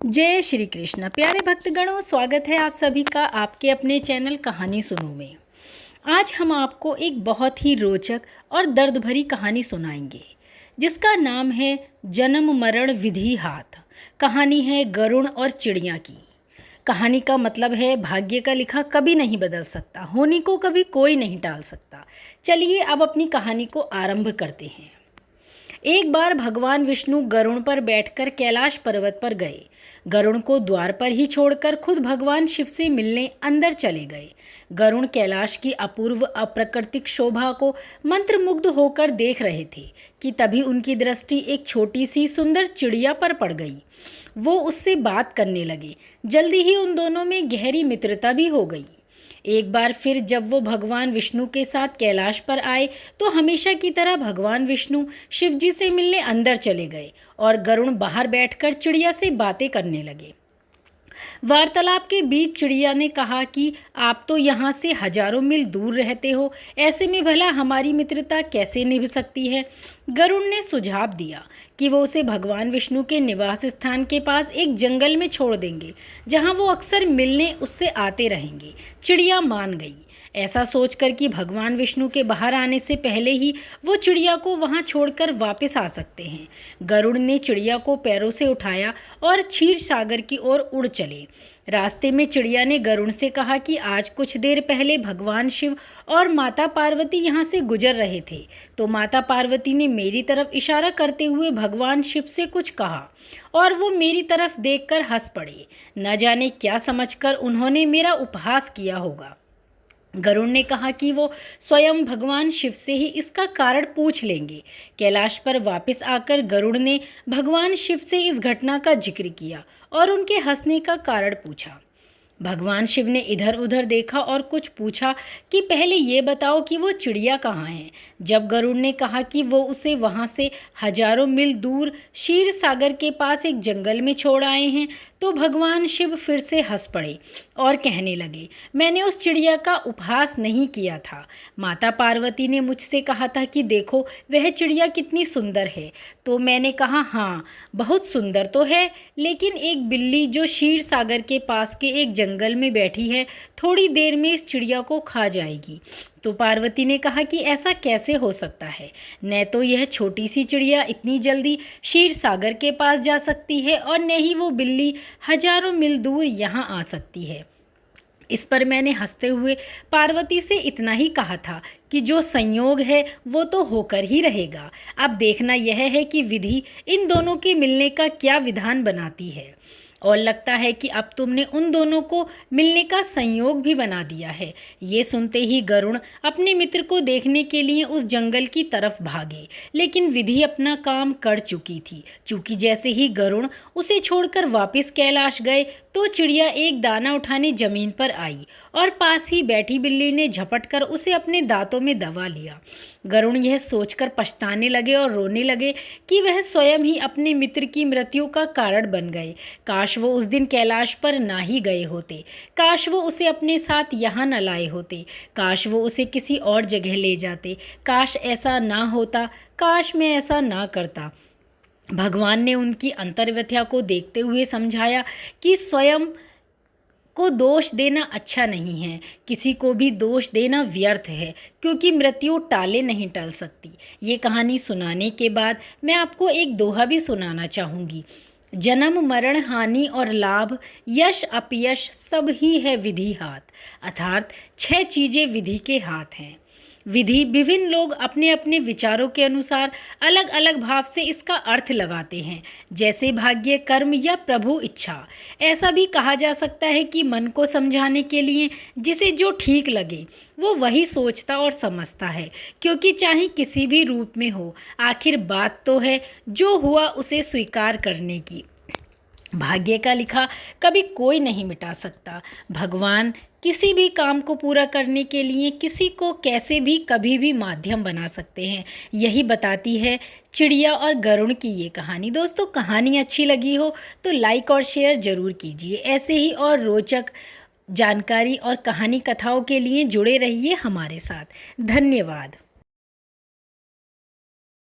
जय श्री कृष्ण। प्यारे भक्तगणों, स्वागत है आप सभी का आपके अपने चैनल कहानी सुनो में। आज हम आपको एक बहुत ही रोचक और दर्द भरी कहानी सुनाएंगे जिसका नाम है जन्म मरण विधि हाथ। कहानी है गरुड़ और चिड़िया की। कहानी का मतलब है भाग्य का लिखा कभी नहीं बदल सकता, होने को कभी कोई नहीं टाल सकता। चलिए अब अपनी कहानी को आरंभ करते हैं। एक बार भगवान विष्णु गरुड़ पर बैठकर कैलाश पर्वत पर गए। गरुड़ को द्वार पर ही छोड़कर खुद भगवान शिव से मिलने अंदर चले गए। गरुड़ कैलाश की अपूर्व अप्राकृतिक शोभा को मंत्रमुग्ध होकर देख रहे थे कि तभी उनकी दृष्टि एक छोटी सी सुंदर चिड़िया पर पड़ गई। वो उससे बात करने लगे। जल्दी ही उन दोनों में गहरी मित्रता भी हो गई। एक बार फिर जब वो भगवान विष्णु के साथ कैलाश पर आए तो हमेशा की तरह भगवान विष्णु शिव जी से मिलने अंदर चले गए और गरुड़ बाहर बैठकर चिड़िया से बातें करने लगे। वार्तालाप के बीच चिड़िया ने कहा कि आप तो यहाँ से हजारों मील दूर रहते हो, ऐसे में भला हमारी मित्रता कैसे निभ सकती है। गरुड़ ने सुझाव दिया कि वो उसे भगवान विष्णु के निवास स्थान के पास एक जंगल में छोड़ देंगे, जहाँ वो अक्सर मिलने उससे आते रहेंगे। चिड़िया मान गई। ऐसा सोचकर कि भगवान विष्णु के बाहर आने से पहले ही वो चिड़िया को वहाँ छोड़कर वापस आ सकते हैं। गरुड़ ने चिड़िया को पैरों से उठाया और क्षीर सागर की ओर उड़ चले। रास्ते में चिड़िया ने गरुड़ से कहा कि आज कुछ देर पहले भगवान शिव और माता पार्वती यहाँ से गुजर रहे थे, तो माता पार्वती ने मेरी तरफ इशारा करते हुए भगवान शिव से कुछ कहा और वो मेरी तरफ देखकर हंस पड़े। न जाने क्या समझकर उन्होंने मेरा उपहास किया होगा। गरुड़ ने कहा कि वो स्वयं भगवान शिव से ही इसका कारण पूछ लेंगे। कैलाश पर वापस आकर गरुड़ ने भगवान शिव से इस घटना का जिक्र किया और उनके हंसने का कारण पूछा। भगवान शिव ने इधर उधर देखा और कुछ पूछा कि पहले ये बताओ कि वो चिड़िया कहाँ है। जब गरुड़ ने कहा कि वो उसे वहाँ से हजारों मील दूर क्षीर सागर के पास एक जंगल में छोड़ आए हैं, तो भगवान शिव फिर से हंस पड़े और कहने लगे, मैंने उस चिड़िया का उपहास नहीं किया था। माता पार्वती ने मुझसे कहा था कि देखो वह चिड़िया कितनी सुंदर है, तो मैंने कहा हाँ बहुत सुंदर तो है, लेकिन एक बिल्ली जो क्षीर सागर के पास के एक जंगल में बैठी है थोड़ी देर में इस चिड़िया को खा जाएगी। तो पार्वती ने कहा कि ऐसा कैसे हो सकता है, न तो यह छोटी सी चिड़िया इतनी जल्दी क्षीर सागर के पास जा सकती है और न ही वो बिल्ली हजारों मील दूर यहाँ आ सकती है। इस पर मैंने हंसते हुए पार्वती से इतना ही कहा था कि जो संयोग है वो तो होकर ही रहेगा। अब देखना यह है कि विधि इन दोनों के मिलने का क्या विधान बनाती है। और लगता है कि अब तुमने उन दोनों को मिलने का संयोग भी बना दिया है। ये सुनते ही गरुड़ अपने मित्र को देखने के लिए उस जंगल की तरफ भागे, लेकिन विधि अपना काम कर चुकी थी। चूँकि जैसे ही गरुड़ उसे छोड़कर वापस कैलाश गए तो चिड़िया एक दाना उठाने जमीन पर आई और पास ही बैठी बिल्ली ने झपट कर उसे अपने दांतों में दबा लिया। गरुड़ यह सोचकर पछताने लगे और रोने लगे कि वह स्वयं ही अपने मित्र की मृत्यु का कारण बन गए। काश वो उस दिन कैलाश पर ना ही गए होते, काश वो उसे अपने साथ यहाँ न लाए होते, काश वो उसे किसी और जगह ले जाते, काश ऐसा ना होता, काश मैं ऐसा ना करता। भगवान ने उनकी अंतर्व्यथा को देखते हुए समझाया कि स्वयं को दोष देना अच्छा नहीं है, किसी को भी दोष देना व्यर्थ है, क्योंकि मृत्यु टाले नहीं टल सकती। ये कहानी सुनाने के बाद मैं आपको एक दोहा भी सुनाना चाहूँगी। जन्म मरण हानि और लाभ, यश अपयश सब ही है विधि हाथ। अर्थात 6 चीज़ें विधि के हाथ हैं। विधि विभिन्न लोग अपने अपने विचारों के अनुसार अलग अलग भाव से इसका अर्थ लगाते हैं, जैसे भाग्य, कर्म या प्रभु इच्छा। ऐसा भी कहा जा सकता है कि मन को समझाने के लिए जिसे जो ठीक लगे वो वही सोचता और समझता है, क्योंकि चाहे किसी भी रूप में हो, आखिर बात तो है जो हुआ उसे स्वीकार करने की। भाग्य का लिखा कभी कोई नहीं मिटा सकता। भगवान किसी भी काम को पूरा करने के लिए किसी को कैसे भी कभी भी माध्यम बना सकते हैं। यही बताती है चिड़िया और गरुड़ की ये कहानी। दोस्तों, कहानी अच्छी लगी हो तो लाइक और शेयर ज़रूर कीजिए। ऐसे ही और रोचक जानकारी और कहानी कथाओं के लिए जुड़े रहिए हमारे साथ। धन्यवाद।